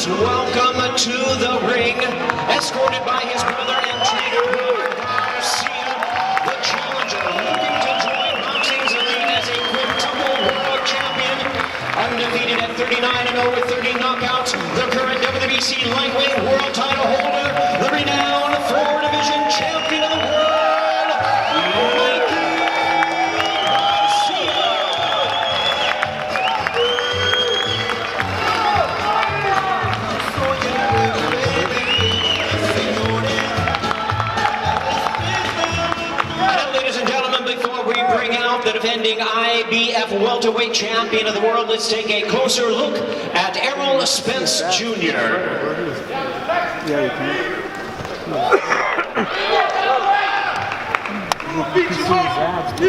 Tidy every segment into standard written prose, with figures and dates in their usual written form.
please welcome to the ring, escorted by his brother and trainer, Mikey Garcia, the challenger looking to join boxing's elite as a quintuple world champion, undefeated at 39-0 with 30 knockouts, the current WBC lightweight world title holder, the renowned four-division champion of the world, Mikey Garcia. Now, ladies and gentlemen, before we bring out the defending IBF welterweight champion of the world, let's take a closer look at Errol Spence Jr. Yeah, you can. His abs.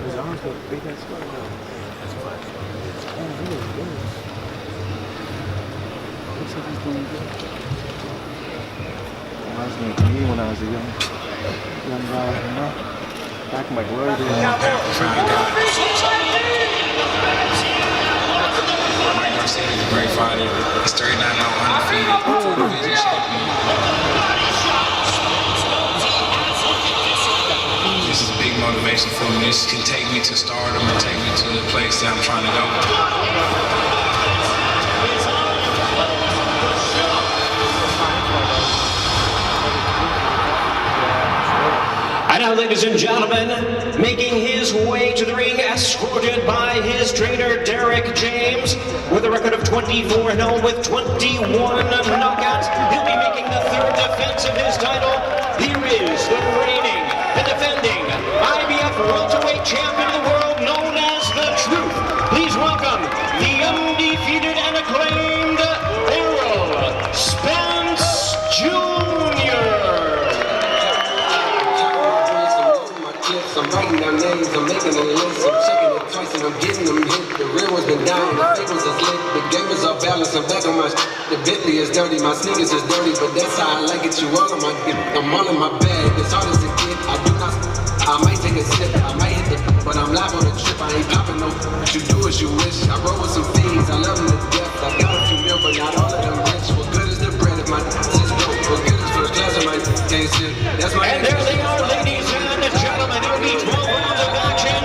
His arms got big as well. Oh, really good. Looks like he's doing good. Reminds me of me when I was a young guy, you know? Back in my glory days. Mikey Garcia is a great fighter. He's 39 undefeated, four-division champion. This is a big motivation for me. This can take me to stardom and take me to the place that I'm trying to go. And now, ladies and gentlemen, making his way to the ring, escorted by his trainer, Derek James, with a record of 24-0 with 21 knockouts. He'll be making the third defense of his title. Here is the reigning and defending IBF welterweight champion of the world, known as The Truth. Please welcome the undefeated and acclaimed Errol Spence Jr. I'm writing down names, I'm making a list, I'm checking it twice and I'm getting them hit. The real one's been down, the fake ones is lit. The game is off balance, I'm back on my The Bentley is dirty, my sneakers is dirty, but that's how I like it, you all on my dip. I'm all in my bag, as hard as it get. I might take a sip, I might hit it, but I'm live on the trip, I ain't popping no. You do as you wish, I roll with some fiends, I love them to death. I got a few mil, but not all of them rich. What good is the bread if my is broke? What good is first class if my can't sit? That's my And there they are, ladies and gentlemen. It'll be 12 rounds of action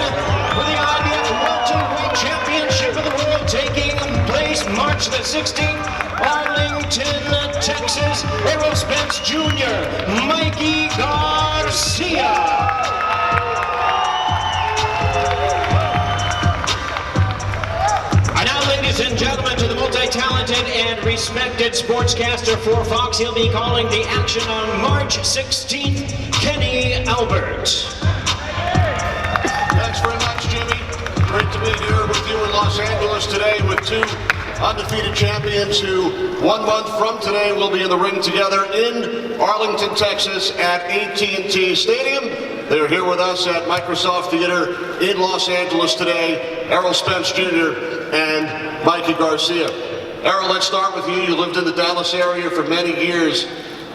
for the IBF welterweight championship of the world, taking place March the 16th, Arlington, Texas. Errol Spence Jr., Mikey Garcia. And now, ladies and gentlemen, to the multi-talented and respected sportscaster for Fox, he'll be calling the action on March 16th, Kenny Albert. Thanks very much, Jimmy. Great to be here with you in Los Angeles today with two undefeated champions who 1 month from today will be in the ring together in Arlington, Texas at AT&T Stadium. They're here with us at Microsoft Theater in Los Angeles today, Errol Spence Jr. and Mikey Garcia. Errol, let's start with you. You lived in the Dallas area for many years.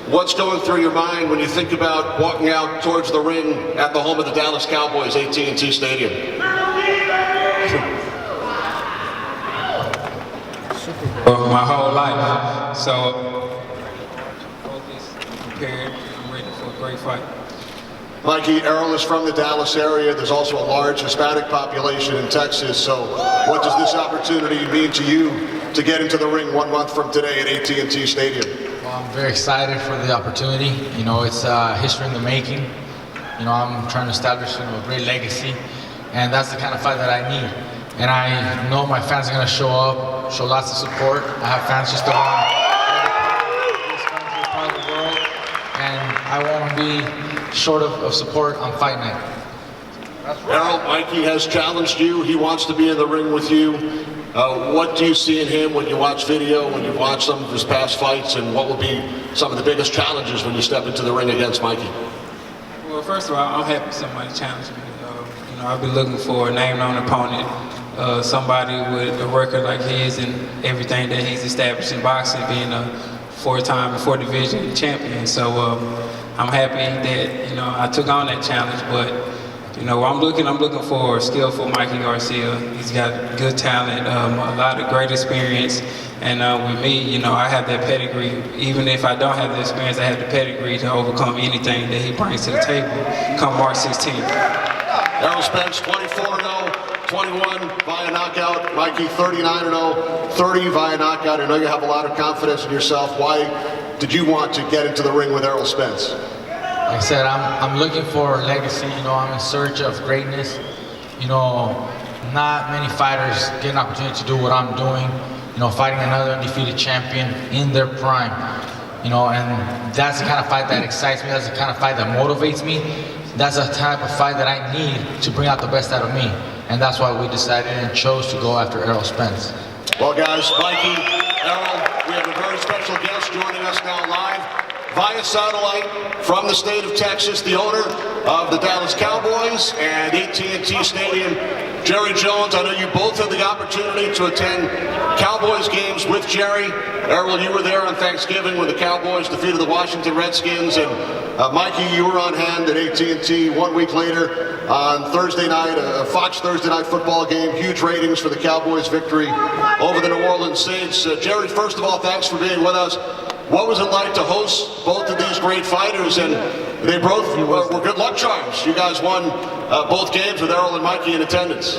What's going through your mind when you think about walking out towards the ring at the home of the Dallas Cowboys, AT&T Stadium? Well, my whole life. So, focused, prepared, I'm ready for a great fight. Mikey, Errol is from the Dallas area. There's also a large Hispanic population in Texas. So what does this opportunity mean to you to get into the ring 1 month from today at AT&T Stadium? Well, I'm very excited for the opportunity. You know, it's history in the making. You know, I'm trying to establish a great legacy, and that's the kind of fight that I need. And I know my fans are going to show up, show lots of support. I have fans just around this part of the world, and I won't be short of support on fight night. Errol, Mikey has challenged you. He wants to be in the ring with you. What do you see in him when you watch video, when you watch some of his past fights, and what will be some of the biggest challenges when you step into the ring against Mikey? Well, first of all, I'm happy somebody challenged me. You know, I've been looking for a name-known opponent, somebody with a record like his and everything that he's established in boxing, being a four-time, four-division champion. So I'm happy that, you know, I took on that challenge, but You know, I'm looking for a skillful Mikey Garcia. He's got good talent, a lot of great experience. And with me, you know, I have that pedigree. Even if I don't have the experience, I have the pedigree to overcome anything that he brings to the table come March 16th. Errol Spence, 24-0, 21 via knockout. Mikey, 39-0, 30 via knockout. I know you have a lot of confidence in yourself. Why did you want to get into the ring with Errol Spence? Like I said, I'm looking for legacy. You know, I'm in search of greatness. You know, not many fighters get an opportunity to do what I'm doing. You know, fighting another undefeated champion in their prime. You know, and that's the kind of fight that excites me. That's the kind of fight that motivates me. That's the type of fight that I need to bring out the best out of me. And that's why we decided and chose to go after Errol Spence. Well, guys, Mikey, Errol, we have a very special guest joining us now live via satellite from the state of Texas, the owner of the Dallas Cowboys and AT&T Stadium, Jerry Jones. I know you both had the opportunity to attend Cowboys games with Jerry. Errol, you were there on Thanksgiving when the Cowboys defeated the Washington Redskins, and Mikey, you were on hand at AT&T 1 week later on Thursday night, a Fox Thursday night football game. Huge ratings for the Cowboys' victory over the New Orleans Saints. Jerry, first of all, thanks for being with us. What was it like to host both of these great fighters? And they both were good luck charms. You guys won both games with Errol and Mikey in attendance.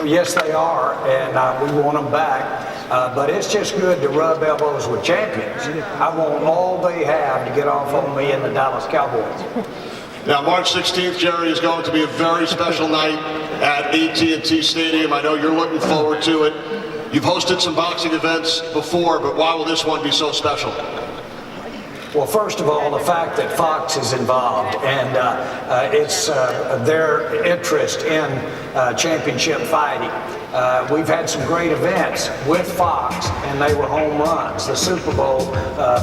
Yes, they are, and we want them back. But it's just good to rub elbows with champions. I want all they have to get off on me in the Dallas Cowboys. Now, March 16th, Jerry, is going to be a very special night at AT&T Stadium. I know you're looking forward to it. You've hosted some boxing events before, but why will this one be so special? Well, first of all, the fact that Fox is involved, and it's their interest in championship fighting. We've had some great events with Fox, and they were home runs, the Super Bowl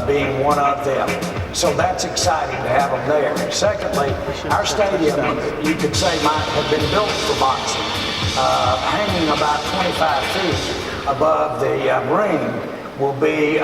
being one of them. So that's exciting to have them there. Secondly, our stadium, you could say, might have been built for boxing. Hanging about 25 feet above the ring will be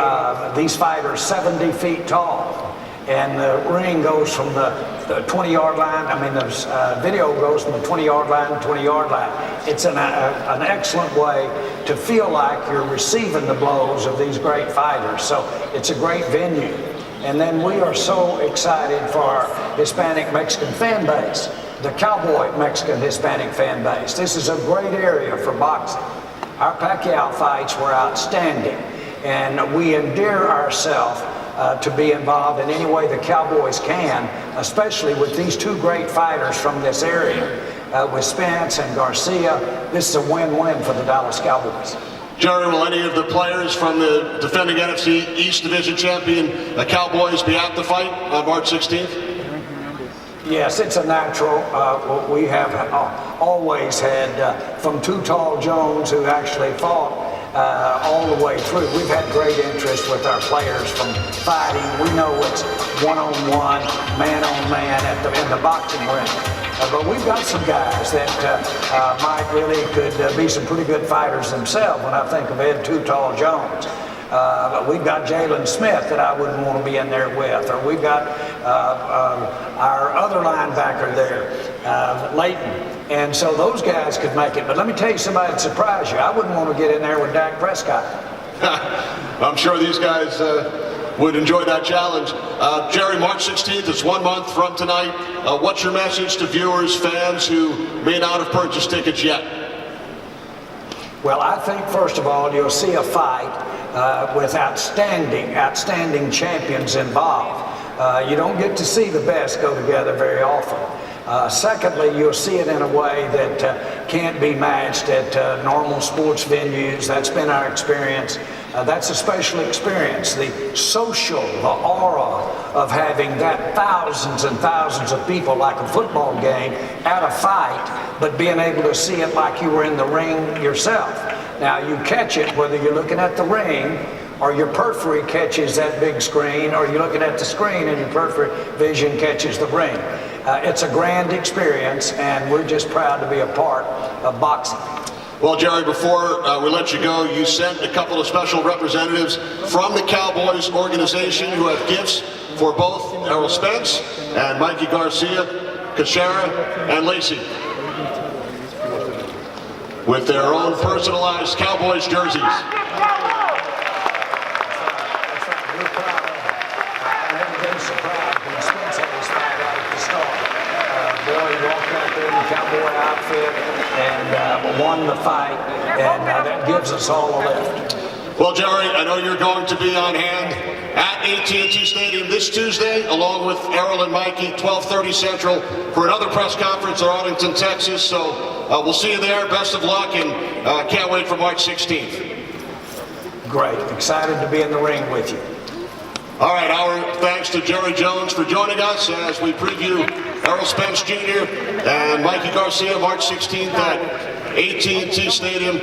these fighters 70 feet tall. And the ring goes from the 20-yard line. I mean, the video goes from the 20-yard line to 20-yard line. It's an excellent way to feel like you're receiving the blows of these great fighters. So it's a great venue. And then we are so excited for our Hispanic Mexican fan base, the Cowboy Mexican Hispanic fan base. This is a great area for boxing. Our Pacquiao fights were outstanding, and we endear ourselves to be involved in any way the Cowboys can, especially with these two great fighters from this area, with Spence and Garcia. This is a win-win for the Dallas Cowboys. Jerry, will any of the players from the defending NFC East Division champion, the Cowboys, be at the fight on March 16th? Yes, it's a natural. We have always had from Too Tall Jones, who actually fought all the way through. We've had great interest with our players from fighting. We know it's one-on-one, man-on-man in the boxing ring. But we've got some guys that might really could be some pretty good fighters themselves when I think of Ed Too Tall Jones. But we've got Jalen Smith that I wouldn't want to be in there with, or we've got our other linebacker there, Leighton. And so those guys could make it. But let me tell you somebody that surprised you. I wouldn't want to get in there with Dak Prescott. I'm sure these guys would enjoy that challenge. Jerry, March 16th, it's 1 month from tonight. What's your message to viewers, fans who may not have purchased tickets yet? Well, I think, first of all, you'll see a fight with outstanding champions involved. You don't get to see the best go together very often. Secondly, you'll see it in a way that can't be matched at normal sports venues. That's been our experience. That's a special experience. The social, the aura of having that thousands and thousands of people, like a football game, at a fight, but being able to see it like you were in the ring yourself. Now, you catch it whether you're looking at the ring or your periphery catches that big screen, or you're looking at the screen and your periphery vision catches the ring. It's a grand experience, and we're just proud to be a part of boxing. Well, Jerry, before we let you go, you sent a couple of special representatives from the Cowboys organization who have gifts for both Errol Spence and Mikey Garcia. Kashara, and Lacey with their own personalized Cowboys jerseys. Cowboy outfit and won the fight, and that gives us all a lift. Well, Jerry, I know you're going to be on hand at AT&T Stadium this Tuesday, along with Errol and Mikey, 12:30 Central, for another press conference in Arlington, Texas. So we'll see you there. Best of luck, and can't wait for March 16th. Great. Excited to be in the ring with you. All right, our thanks to Jerry Jones for joining us as we preview Errol Spence Jr. and Mikey Garcia March 16th at AT&T Stadium.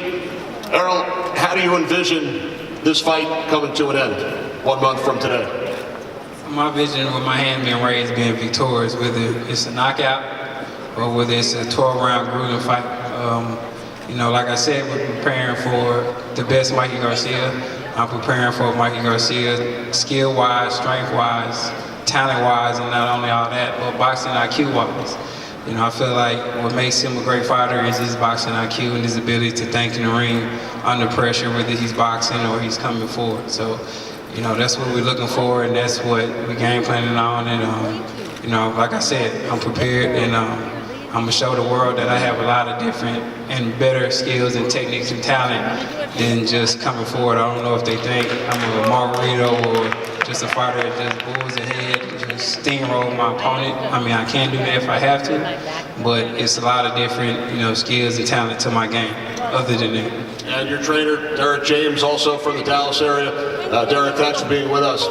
Errol, how do you envision this fight coming to an end 1 month from today? My vision with my hand being raised, being victorious, whether it's a knockout or whether it's a 12-round grueling fight. You know, like I said, we're preparing for the best Mikey Garcia. I'm preparing for Mikey Garcia skill-wise, strength-wise, talent-wise, and not only all that, but boxing IQ-wise. You know, I feel like what makes him a great fighter is his boxing IQ and his ability to think in the ring under pressure, whether he's boxing or he's coming forward. So, you know, that's what we're looking for, and that's what we're game planning on. And, you know, like I said, I'm prepared, and I'm going to show the world that I have a lot of different and better skills and techniques and talent than just coming forward. I don't know if they think I'm a Margarito or just a fighter that just bulls ahead, just steamroll my opponent. I mean, I can do that if I have to, but it's a lot of different, you know, skills and talent to my game other than that. And your trainer, Derek James, also from the Dallas area. Derek, thanks for being with us.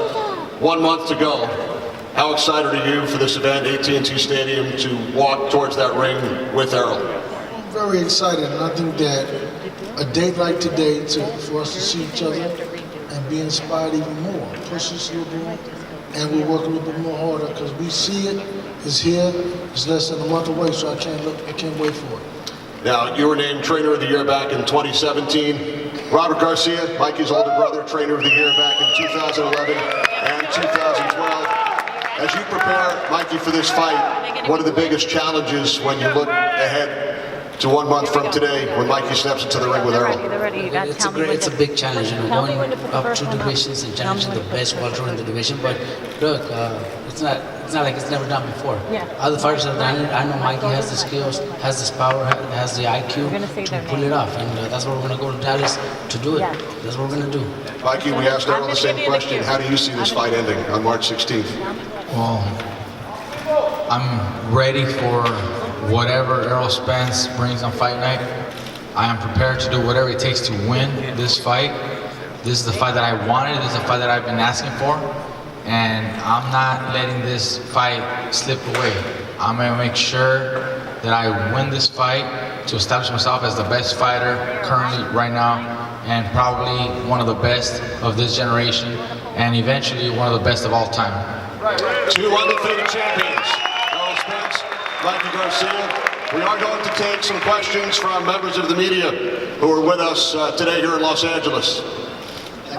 1 month to go. How excited are you for this event, AT&T Stadium, to walk towards that ring with Errol? I'm very excited, and I think that a date like today, for us to see each other and be inspired even more, push us a little more, and we'll work a little bit more harder because we see it, it's here, it's less than a month away, so I can't wait for it. Now, you were named Trainer of the Year back in 2017. Robert Garcia, Mikey's older brother, Trainer of the Year back in 2011 and 2012. As you prepare, Mikey, for this fight, what are the biggest challenges when you look ahead to 1 month from today when Mikey steps into the ring with Errol? It's a big challenge, you know, going up 2 divisions and challenging the best welter in the division. But look, it's not like it's never done before. Other fighters have done it. I know Mikey has the skills, has this power, has the IQ to pull it off, and that's what we're going to go to Dallas to do it. That's what we're going to do. Mikey, we asked Errol the same question. How do you see this fight ending on March 16th? Well, I'm ready for whatever Errol Spence brings on fight night. I am prepared to do whatever it takes to win this fight. This is the fight that I wanted. This is the fight that I've been asking for. And I'm not letting this fight slip away. I'm going to make sure that I win this fight to establish myself as the best fighter currently right now, and probably one of the best of this generation, and eventually one of the best of all time. 2 undefeated champions, Errol Spence, Mikey Garcia. We are going to take some questions from members of the media who are with us today here in Los Angeles.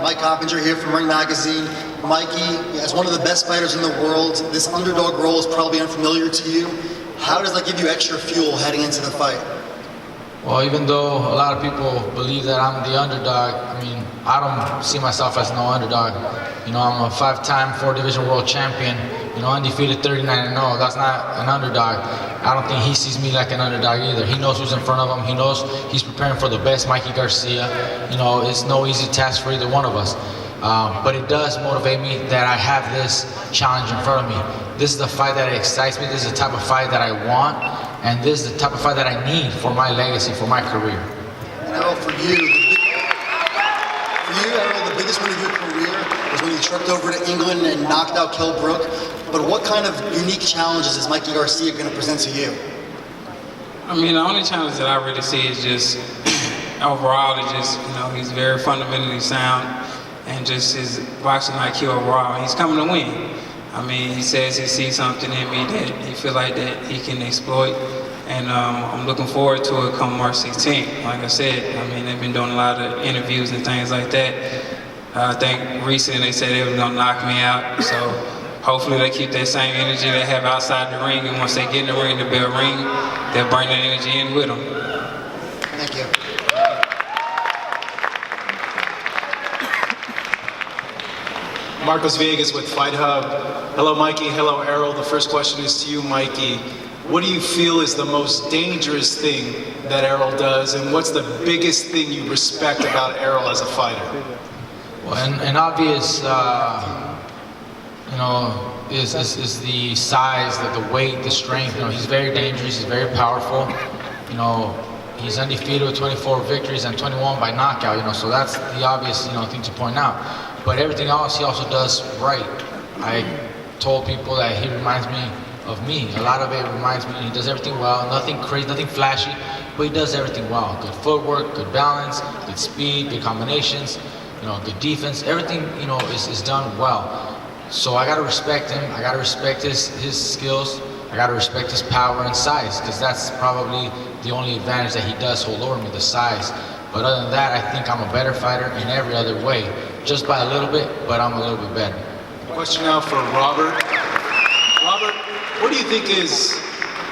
Mike Coppinger here from Ring Magazine. Mikey, as one of the best fighters in the world, this underdog role is probably unfamiliar to you. How does that give you extra fuel heading into the fight? Well, even though a lot of people believe that I'm the underdog, I mean, I don't see myself as no underdog. You know, I'm a 5-time 4-division world champion, you know, undefeated 39-0. That's not an underdog. I don't think he sees me like an underdog either. He knows who's in front of him. He knows he's preparing for the best Mikey Garcia. You know, it's no easy task for either one of us. But it does motivate me that I have this challenge in front of me. This is the fight that excites me. This is the type of fight that I want. And this is the type of fight that I need for my legacy, for my career. And Errol, for you, Errol, the biggest win of your career was when you trucked over to England and knocked out Kell Brook. But what kind of unique challenges is Mikey Garcia going to present to you? I mean, the only challenge that I really see is just overall, it's just, you know, he's very fundamentally sound, and just his boxing IQ overall. He's coming to win. I mean, he says he sees something in me that he feel like that he can exploit, and I'm looking forward to it come March 16th. Like I said, I mean, they've been doing a lot of interviews and things like that. I think recently they said they were gonna knock me out, so hopefully they keep that same energy they have outside the ring, and once they get in the ring, the bell ring, they'll bring that energy in with them. Thank you. Marcos Villegas with Fight Hub. Hello, Mikey. Hello, Errol. The first question is to you, Mikey. What do you feel is the most dangerous thing that Errol does, and what's the biggest thing you respect about Errol as a fighter? Well, an obvious, you know, is the size, the weight, the strength. You know, he's very dangerous. He's very powerful. You know, he's undefeated with 24 victories and 21 by knockout. You know, so that's the obvious, you know, thing to point out. But everything else he also does right. I told people that he reminds me of me. A lot of it reminds me, he does everything well, nothing crazy, nothing flashy, but he does everything well. Good footwork, good balance, good speed, good combinations, you know, good defense. Everything, you know, is done well. So I gotta respect him. I gotta respect his skills. I gotta respect his power and size, because that's probably the only advantage that he does hold over me, the size. But other than that, I think I'm a better fighter in every other way. Just by a little bit, but I'm a little bit better. Question now for Robert. Robert, what do you think is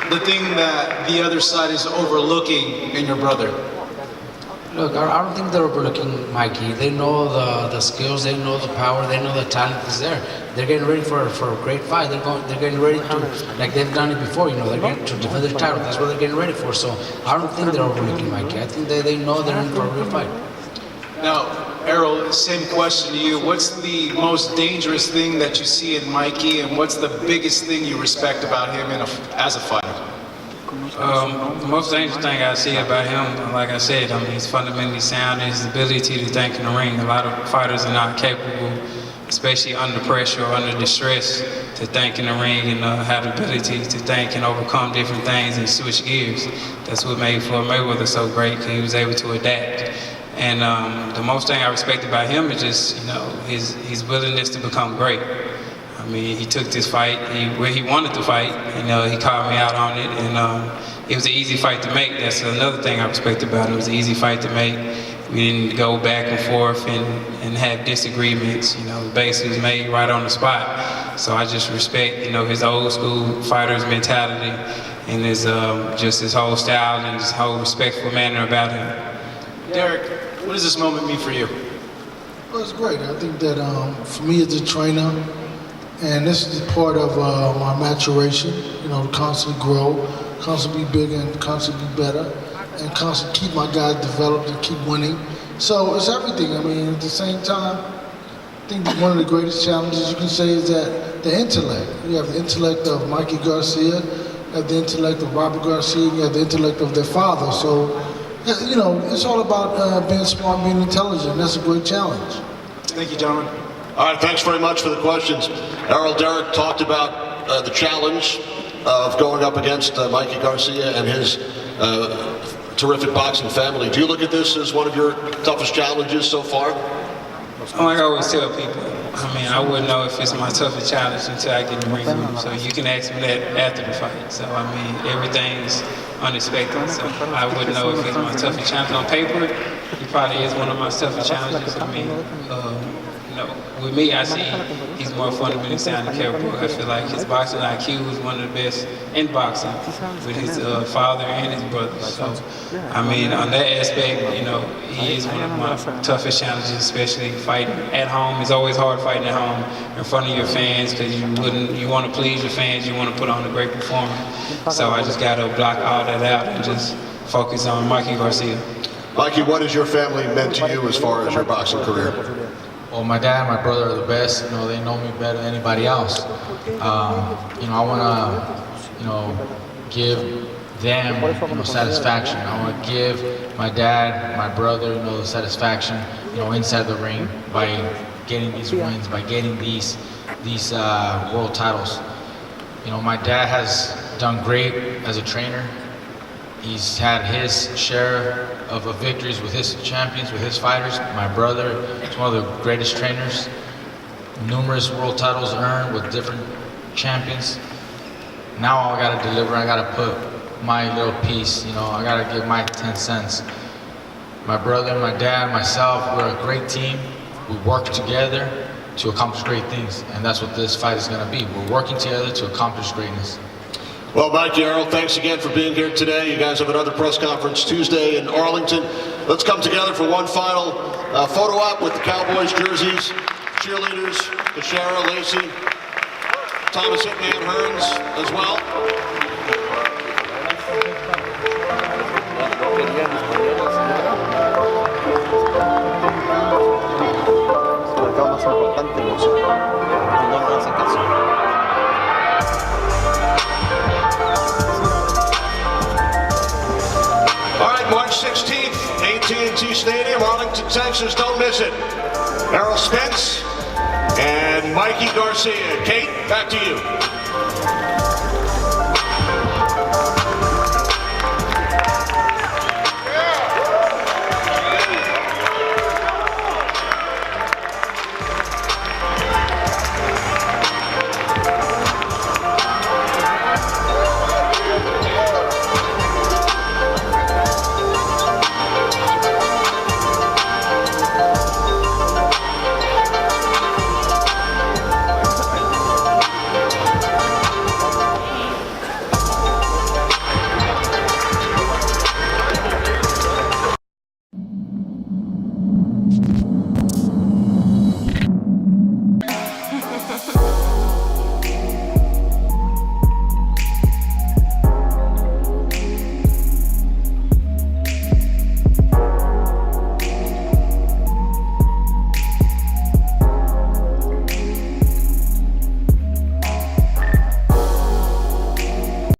the thing that the other side is overlooking in your brother? Look, I don't think they're overlooking Mikey. They know the skills, they know the power, they know the talent is there. They're getting ready for a great fight. They're getting ready to, like they've done it before, you know, they're getting to defend their title. That's what they're getting ready for. So I don't think they're overlooking Mikey. I think they know they're in for a real fight. Now, Errol, same question to you. What's the most dangerous thing that you see in Mikey, and what's the biggest thing you respect about him as a fighter? The most dangerous thing I see about him, like I said, I mean, he's fundamentally sound in his ability to think in the ring. A lot of fighters are not capable, especially under pressure or under distress, to think in the ring and have the ability to think and overcome different things and switch gears. That's what made Floyd Mayweather so great, because he was able to adapt. And the most thing I respect about him is just, you know, his willingness to become great. I mean, he took this fight where he wanted to fight, and he called me out on it, and it was an easy fight to make. That's another thing I respect about it. It was an easy fight to make. We didn't go back and forth and have disagreements. You know, the base was made right on the spot. So I just respect, you know, his old school fighter's mentality and his just his whole style and his whole respectful manner about him. Derek, what does this moment mean for you? Well, it's great. I think that for me as a trainer, and this is part of my maturation, you know, to constantly grow, constantly be bigger and constantly be better, and constantly keep my guys developed and keep winning. So it's everything. I mean, at the same time, I think one of the greatest challenges you can say is that the intellect. You have the intellect of Mikey Garcia, you have the intellect of Robert Garcia, you have the intellect of their father. So, you know, it's all about being smart, being intelligent. That's a great challenge. Thank you, gentlemen. All right, thanks very much for the questions. Errol, Derek talked about the challenge of going up against Mikey Garcia and his terrific boxing family. Do you look at this as one of your toughest challenges so far? Like I always tell people, I mean, I wouldn't know if it's my toughest challenge until I get in the ring with him. So you can ask me that after the fight. So, I mean, everything's unexpected. So I wouldn't know if it's my toughest challenge on paper. He probably is one of my toughest challenges. I mean, you know, with me, I see he's more fundamentally sound and capable. I feel like his boxing IQ is one of the best in boxing with his father and his brother. So, I mean, on that aspect, you know, he is one of my toughest challenges, especially fighting at home. It's always hard fighting at home in front of your fans, because you want to please your fans, you want to put on a great performance. So I just got to block all that out and just focus on Mikey Garcia. Mikey, what has your family meant to you as far as your boxing career? Well, my dad and my brother are the best. You know, they know me better than anybody else. You know, I want to, you know, give them, you know, satisfaction. I want to give my dad, my brother, you know, the satisfaction, you know, inside the ring by getting these wins, by getting these world titles. You know, my dad has done great as a trainer. He's had his share of victories with his champions, with his fighters. My brother is one of the greatest trainers. Numerous world titles earned with different champions. Now I gotta deliver, I gotta put my little piece, you know, I gotta give my 10 cents. My brother, my dad, myself, we're a great team. We work together. to accomplish great things. And that's what this fight is going to be. We're working together to accomplish greatness. Well, Mikey, Errol, thanks again for being here today. You guys have another press conference Tuesday in Arlington. Let's come together for one final photo op with the Cowboys jerseys, cheerleaders, Kashara, Lacey, Thomas Hitman Hearns as well. All right, March 16th, AT&T Stadium, Arlington, Texas. Don't miss it. Errol Spence and Mikey Garcia. Kate, back to you.